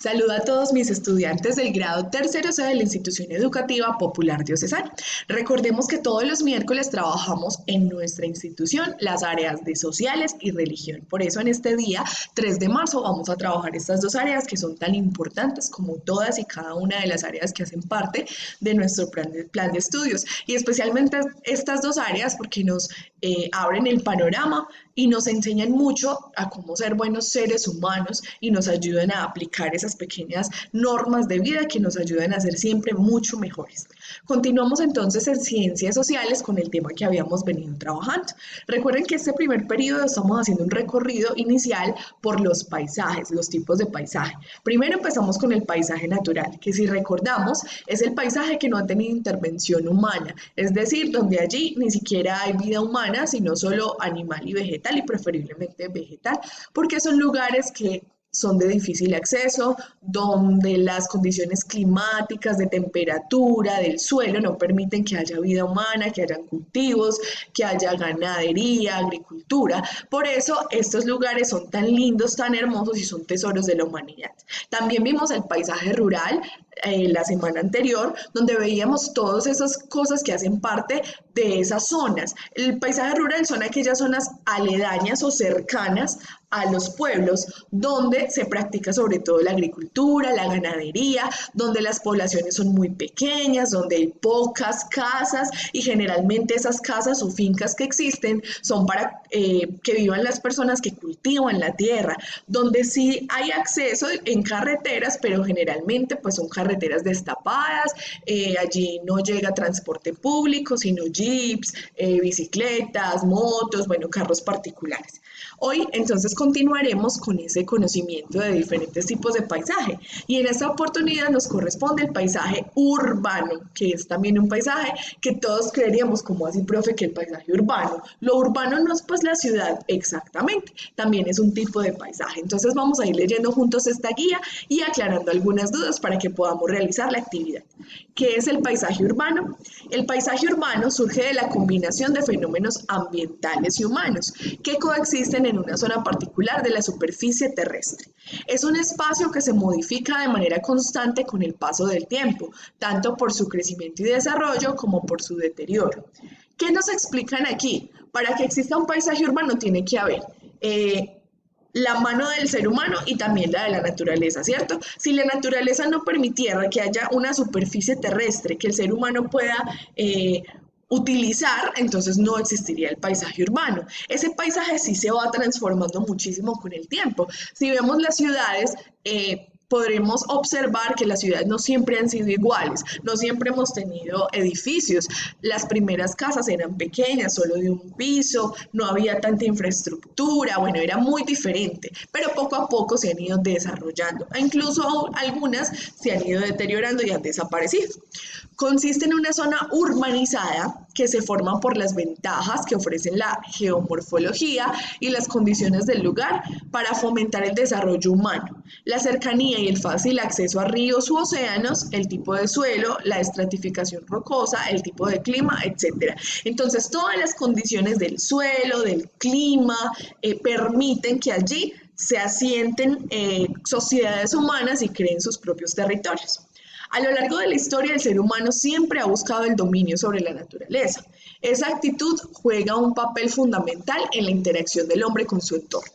Saludo a todos mis estudiantes del grado tercero C de la Institución Educativa Popular Diocesana. Recordemos que todos los miércoles trabajamos en nuestra institución las áreas de sociales y religión. Por eso en este día, 3 de marzo, vamos a trabajar estas dos áreas que son tan importantes como todas y cada una de las áreas que hacen parte de nuestro plan de estudios. Y especialmente estas dos áreas porque nos abren el panorama y nos enseñan mucho a cómo ser buenos seres humanos y nos ayudan a aplicar esas pequeñas normas de vida que nos ayudan a ser siempre mucho mejores. Continuamos entonces en ciencias sociales con el tema que habíamos venido trabajando. Recuerden que este primer periodo estamos haciendo un recorrido inicial por los paisajes, los tipos de paisaje. Primero empezamos con el paisaje natural, que si recordamos es el paisaje que no ha tenido intervención humana, es decir, donde allí ni siquiera hay vida humana, sino solo animal y vegetal, y preferiblemente vegetal, porque son lugares que son de difícil acceso, donde las condiciones climáticas, de temperatura, del suelo no permiten que haya vida humana, que hayan cultivos, que haya ganadería, agricultura. Por eso estos lugares son tan lindos, tan hermosos y son tesoros de la humanidad. También vimos el paisaje rural la semana anterior, donde veíamos todas esas cosas que hacen parte de esas zonas. El paisaje rural son aquellas zonas aledañas o cercanas a los pueblos, donde se practica sobre todo la agricultura, la ganadería, donde las poblaciones son muy pequeñas, donde hay pocas casas y generalmente esas casas o fincas que existen son para que vivan las personas que cultivan la tierra, donde sí hay acceso en carreteras, pero generalmente pues son carreteras destapadas, allí no llega transporte público, sino jeeps, bicicletas, motos, bueno, carros particulares. Hoy entonces continuaremos con ese conocimiento de diferentes tipos de paisaje y en esta oportunidad nos corresponde el paisaje urbano, que es también un paisaje que todos creeríamos, como así, profe, que el paisaje urbano. Lo urbano no es pues la ciudad exactamente, también es un tipo de paisaje. Entonces vamos a ir leyendo juntos esta guía y aclarando algunas dudas para que podamos realizar la actividad. ¿Qué es el paisaje urbano? El paisaje urbano surge de la combinación de fenómenos ambientales y humanos que coexisten en una zona particular de la superficie terrestre. Es un espacio que se modifica de manera constante con el paso del tiempo, tanto por su crecimiento y desarrollo como por su deterioro. ¿Qué nos explican aquí? Para que exista un paisaje urbano tiene que haber la mano del ser humano y también la de la naturaleza, ¿cierto? Si la naturaleza no permitiera que haya una superficie terrestre que el ser humano pueda utilizar, entonces no existiría el paisaje urbano. Ese paisaje sí se va transformando muchísimo con el tiempo. Si vemos las ciudades, podremos observar que las ciudades no siempre han sido iguales, no siempre hemos tenido edificios. Las primeras casas eran pequeñas, solo de un piso, no había tanta infraestructura, bueno, era muy diferente, pero poco a poco se han ido desarrollando, e incluso algunas se han ido deteriorando y han desaparecido. Consiste en una zona urbanizada que se forma por las ventajas que ofrecen la geomorfología y las condiciones del lugar para fomentar el desarrollo humano, la cercanía y el fácil acceso a ríos u océanos, el tipo de suelo, la estratificación rocosa, el tipo de clima, etc. Entonces, todas las condiciones del suelo, del clima, permiten que allí se asienten sociedades humanas y creen sus propios territorios. A lo largo de la historia, el ser humano siempre ha buscado el dominio sobre la naturaleza. Esa actitud juega un papel fundamental en la interacción del hombre con su entorno.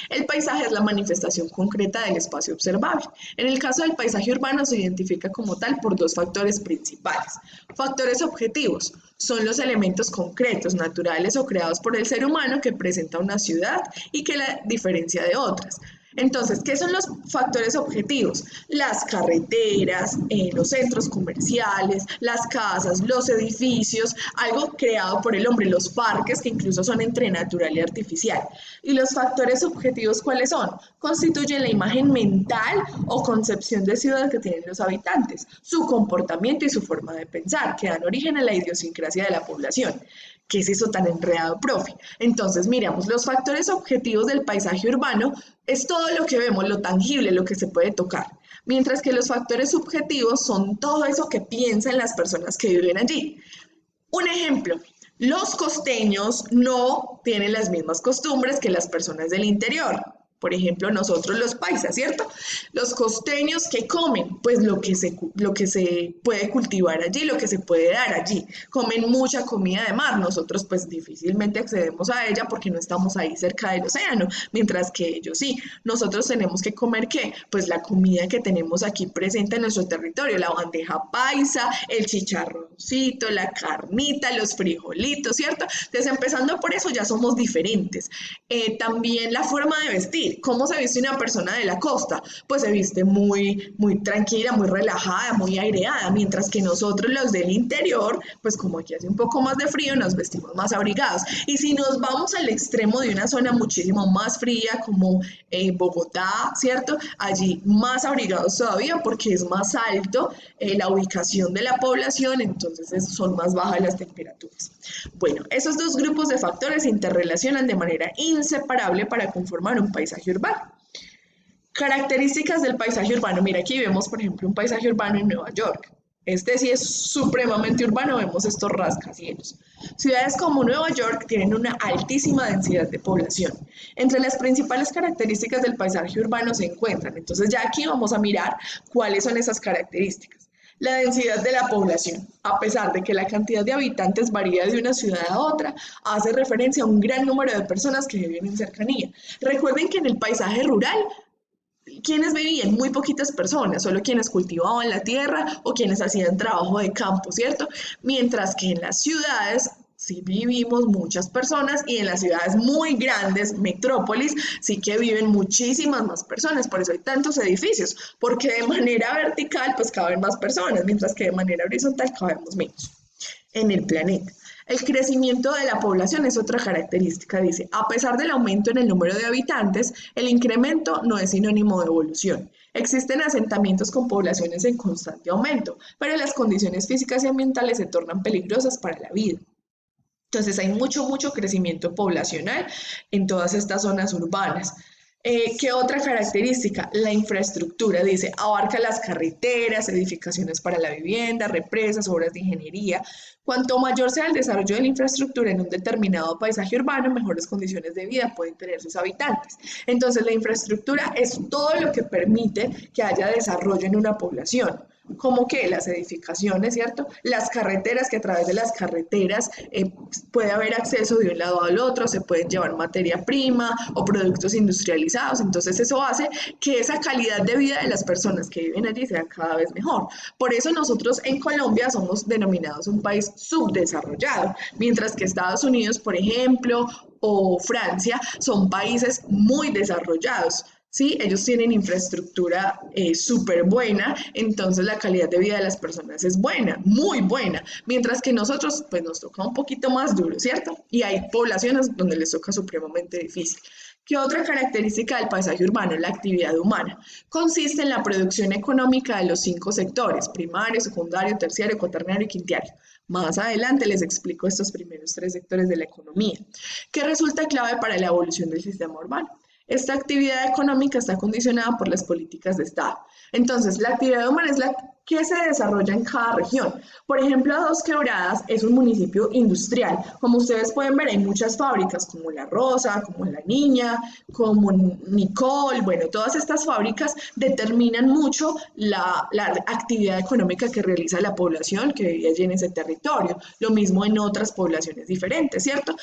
El paisaje es la manifestación concreta del espacio observable. En el caso del paisaje urbano se identifica como tal por dos factores principales. Factores objetivos son los elementos concretos, naturales o creados por el ser humano que presenta una ciudad y que la diferencia de otras. Entonces, ¿qué son los factores objetivos? Las carreteras, los centros comerciales, las casas, los edificios, algo creado por el hombre, los parques que incluso son entre natural y artificial. ¿Y los factores objetivos cuáles son? Constituyen la imagen mental o concepción de ciudad que tienen los habitantes, su comportamiento y su forma de pensar, que dan origen a la idiosincrasia de la población. ¿Qué es eso tan enredado, profe? Entonces, miramos, los factores objetivos del paisaje urbano es todo lo que vemos, lo tangible, lo que se puede tocar, mientras que los factores subjetivos son todo eso que piensan las personas que viven allí. Un ejemplo, los costeños no tienen las mismas costumbres que las personas del interior. Por ejemplo, nosotros los paisas, ¿cierto? Los costeños, ¿qué comen? Pues lo que se puede cultivar allí, lo que se puede dar allí. Comen mucha comida de mar. Nosotros pues difícilmente accedemos a ella porque no estamos ahí cerca del océano, mientras que ellos sí. Nosotros tenemos que comer ¿qué? Pues la comida que tenemos aquí presente en nuestro territorio, la bandeja paisa, el chicharroncito, la carnita, los frijolitos, ¿cierto? Entonces, empezando por eso, ya somos diferentes. También la forma de vestir. ¿Cómo se viste una persona de la costa? Pues se viste muy tranquila, muy relajada, muy aireada, mientras que nosotros los del interior, pues como aquí hace un poco más de frío, nos vestimos más abrigados. Y si nos vamos al extremo de una zona muchísimo más fría, como Bogotá, ¿cierto? Allí más abrigados todavía porque es más alto la ubicación de la población, entonces son más bajas las temperaturas. Bueno, esos dos grupos de factores se interrelacionan de manera inseparable para conformar un paisaje urbano. Características del paisaje urbano. Mira, aquí vemos, por ejemplo, un paisaje urbano en Nueva York. Este sí es supremamente urbano, vemos estos rascacielos. Ciudades como Nueva York tienen una altísima densidad de población. Entre las principales características del paisaje urbano se encuentran, entonces ya aquí vamos a mirar cuáles son esas características. La densidad de la población, a pesar de que la cantidad de habitantes varía de una ciudad a otra, hace referencia a un gran número de personas que viven en cercanía. Recuerden que en el paisaje rural quienes vivían, muy poquitas personas, solo quienes cultivaban la tierra o quienes hacían trabajo de campo, ¿cierto? Mientras que en las ciudades sí vivimos muchas personas y en las ciudades muy grandes, metrópolis, sí que viven muchísimas más personas, por eso hay tantos edificios, porque de manera vertical pues caben más personas, mientras que de manera horizontal cabemos menos en el planeta. El crecimiento de la población es otra característica, dice, a pesar del aumento en el número de habitantes, el incremento no es sinónimo de evolución. Existen asentamientos con poblaciones en constante aumento, pero las condiciones físicas y ambientales se tornan peligrosas para la vida. Entonces hay mucho crecimiento poblacional en todas estas zonas urbanas. ¿Qué otra característica? La infraestructura, dice, abarca las carreteras, edificaciones para la vivienda, represas, obras de ingeniería. Cuanto mayor sea el desarrollo de la infraestructura en un determinado paisaje urbano, mejores condiciones de vida pueden tener sus habitantes. Entonces, la infraestructura es todo lo que permite que haya desarrollo en una población. Como que las edificaciones, ¿cierto? Las carreteras, que a través de las carreteras puede haber acceso de un lado al otro, se pueden llevar materia prima o productos industrializados, entonces eso hace que esa calidad de vida de las personas que viven allí sea cada vez mejor. Por eso nosotros en Colombia somos denominados un país subdesarrollado, mientras que Estados Unidos, por ejemplo, o Francia son países muy desarrollados. ¿Sí? Ellos tienen infraestructura súper buena, entonces la calidad de vida de las personas es buena, muy buena, mientras que nosotros pues nos toca un poquito más duro, ¿cierto? Y hay poblaciones donde les toca supremamente difícil. ¿Qué otra característica del paisaje urbano? La actividad humana. Consiste en la producción económica de los 5 sectores, primario, secundario, terciario, cuaternario y quintiario. Más adelante les explico estos primeros 3 sectores de la economía, que resulta clave para la evolución del sistema urbano. Esta actividad económica está condicionada por las políticas de Estado. Entonces, la actividad humana es la que se desarrolla en cada región. Por ejemplo, Dos Quebradas es un municipio industrial. Como ustedes pueden ver, hay muchas fábricas como La Rosa, como La Niña, como Nicole. Bueno, todas estas fábricas determinan mucho la actividad económica que realiza la población que vive allí en ese territorio. Lo mismo en otras poblaciones diferentes, ¿cierto?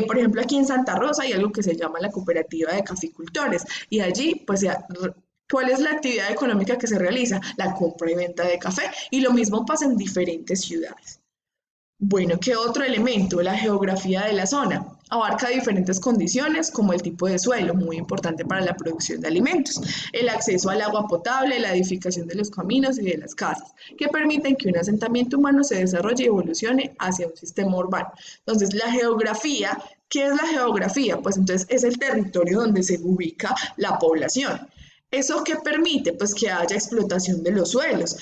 Por ejemplo, aquí en Santa Rosa hay algo que se llama la cooperativa de caficultores y allí pues ¿cuál es la actividad económica que se realiza? La compra y venta de café. Y lo mismo pasa en diferentes ciudades. Bueno, ¿qué otro elemento? La geografía de la zona. Abarca diferentes condiciones como el tipo de suelo, muy importante para la producción de alimentos, el acceso al agua potable, la edificación de los caminos y de las casas, que permiten que un asentamiento humano se desarrolle y evolucione hacia un sistema urbano. Entonces, la geografía, ¿qué es la geografía? Pues entonces es el territorio donde se ubica la población. ¿Eso qué permite? Pues que haya explotación de los suelos,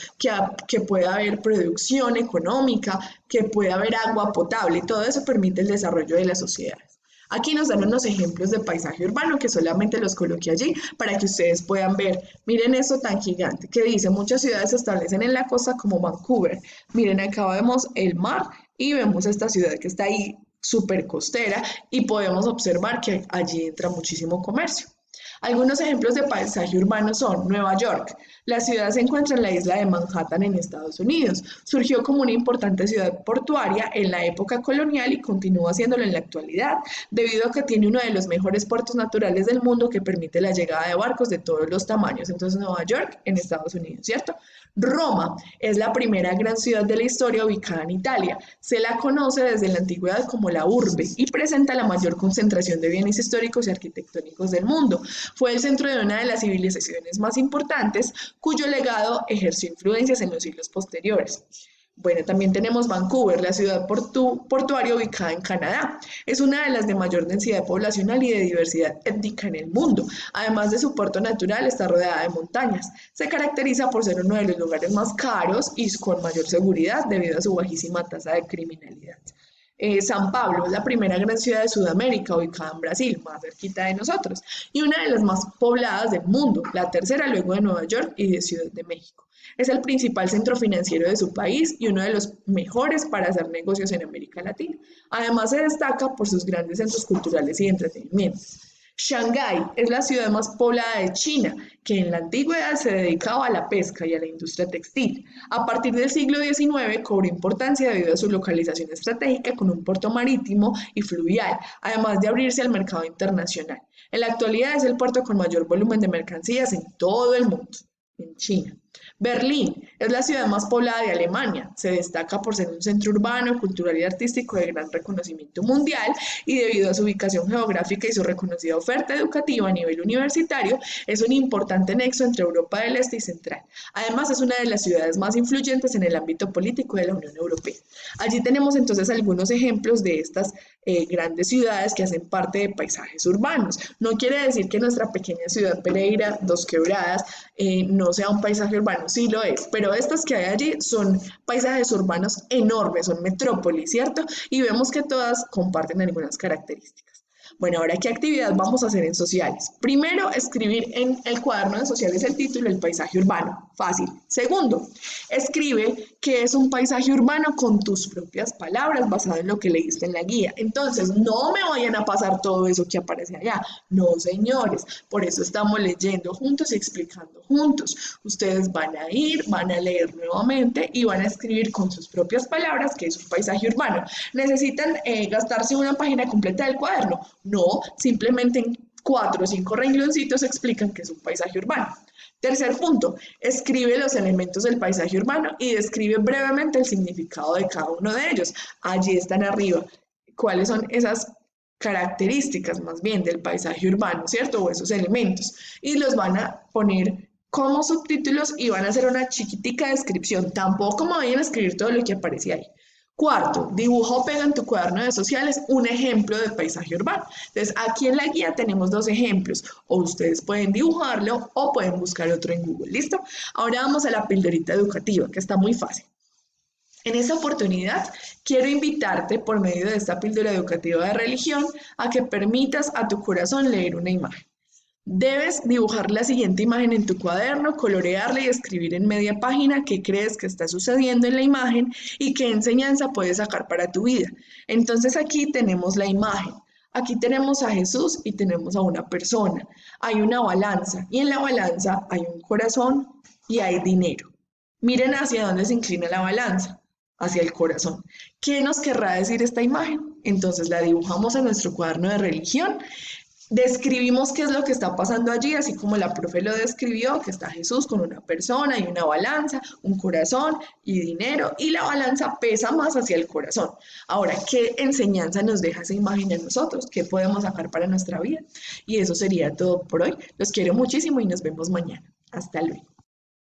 que pueda haber producción económica, que pueda haber agua potable. Todo eso permite el desarrollo de las sociedades. Aquí nos dan unos ejemplos de paisaje urbano que solamente los coloqué allí para que ustedes puedan ver. Miren esto tan gigante que dice, muchas ciudades se establecen en la costa como Vancouver. Miren, acá vemos el mar y vemos esta ciudad que está ahí súper costera y podemos observar que allí entra muchísimo comercio. Algunos ejemplos de paisaje urbano son Nueva York. La ciudad se encuentra en la isla de Manhattan en Estados Unidos. Surgió como una importante ciudad portuaria en la época colonial y continúa siéndolo en la actualidad, debido a que tiene uno de los mejores puertos naturales del mundo que permite la llegada de barcos de todos los tamaños. Entonces, Nueva York en Estados Unidos, ¿cierto? Roma es la primera gran ciudad de la historia ubicada en Italia. Se la conoce desde la antigüedad como la urbe y presenta la mayor concentración de bienes históricos y arquitectónicos del mundo. Fue el centro de una de las civilizaciones más importantes, cuyo legado ejerció influencias en los siglos posteriores. Bueno, también tenemos Vancouver, la ciudad portuaria ubicada en Canadá. Es una de las de mayor densidad poblacional y de diversidad étnica en el mundo. Además de su puerto natural, está rodeada de montañas. Se caracteriza por ser uno de los lugares más caros y con mayor seguridad debido a su bajísima tasa de criminalidad. San Pablo es la primera gran ciudad de Sudamérica, ubicada en Brasil, más cerquita de nosotros, y una de las más pobladas del mundo, la tercera luego de Nueva York y de Ciudad de México. Es el principal centro financiero de su país y uno de los mejores para hacer negocios en América Latina. Además, se destaca por sus grandes centros culturales y de entretenimiento. Shanghái es la ciudad más poblada de China, que en la antigüedad se dedicaba a la pesca y a la industria textil. A partir del siglo XIX cobró importancia debido a su localización estratégica con un puerto marítimo y fluvial, además de abrirse al mercado internacional. En la actualidad es el puerto con mayor volumen de mercancías en todo el mundo, en China. Berlín es la ciudad más poblada de Alemania. Se destaca por ser un centro urbano, cultural y artístico de gran reconocimiento mundial y debido a su ubicación geográfica y su reconocida oferta educativa a nivel universitario, es un importante nexo entre Europa del Este y Central. Además, es una de las ciudades más influyentes en el ámbito político de la Unión Europea. Allí tenemos entonces algunos ejemplos de estas grandes ciudades que hacen parte de paisajes urbanos. No quiere decir que nuestra pequeña ciudad Pereira, Dos Quebradas, no sea un paisaje urbano, sí lo es, pero estas que hay allí son paisajes urbanos enormes, son metrópolis, ¿cierto? Y vemos que todas comparten algunas características. Bueno, ahora, ¿qué actividad vamos a hacer en sociales? Primero, escribir en el cuaderno de sociales el título, el paisaje urbano. Fácil. Segundo, escribe qué es un paisaje urbano con tus propias palabras, basado en lo que leíste en la guía. Entonces, no me vayan a pasar todo eso que aparece allá. No, señores. Por eso estamos leyendo juntos y explicando juntos. Ustedes van a ir, van a leer nuevamente y van a escribir con sus propias palabras qué es un paisaje urbano. ¿Necesitan gastarse una página completa del cuaderno? No, simplemente en 4 o 5 rengloncitos explican qué es un paisaje urbano. Tercer punto, escribe los elementos del paisaje urbano y describe brevemente el significado de cada uno de ellos. Allí están arriba. ¿Cuáles son esas características más bien del paisaje urbano, cierto? O esos elementos. Y los van a poner como subtítulos y van a hacer una chiquitica descripción. Tampoco me vayan a escribir todo lo que aparece ahí. Cuarto, dibuja o pega en tu cuaderno de sociales un ejemplo de paisaje urbano. Entonces, aquí en la guía tenemos 2 ejemplos, o ustedes pueden dibujarlo o pueden buscar otro en Google, ¿listo? Ahora vamos a la pildorita educativa, que está muy fácil. En esta oportunidad, quiero invitarte por medio de esta píldora educativa de religión a que permitas a tu corazón leer una imagen. Debes dibujar la siguiente imagen en tu cuaderno, colorearla y escribir en media página qué crees que está sucediendo en la imagen y qué enseñanza puedes sacar para tu vida. Entonces aquí tenemos la imagen. Aquí tenemos a Jesús y tenemos a una persona. Hay una balanza y en la balanza hay un corazón y hay dinero. Miren hacia dónde se inclina la balanza, hacia el corazón. ¿Qué nos querrá decir esta imagen? Entonces la dibujamos en nuestro cuaderno de religión. Describimos qué es lo que está pasando allí, así como la profe lo describió, que está Jesús con una persona y una balanza, un corazón y dinero, y la balanza pesa más hacia el corazón. Ahora, ¿qué enseñanza nos deja esa imagen a nosotros? ¿Qué podemos sacar para nuestra vida? Y eso sería todo por hoy. Los quiero muchísimo y nos vemos mañana. Hasta luego.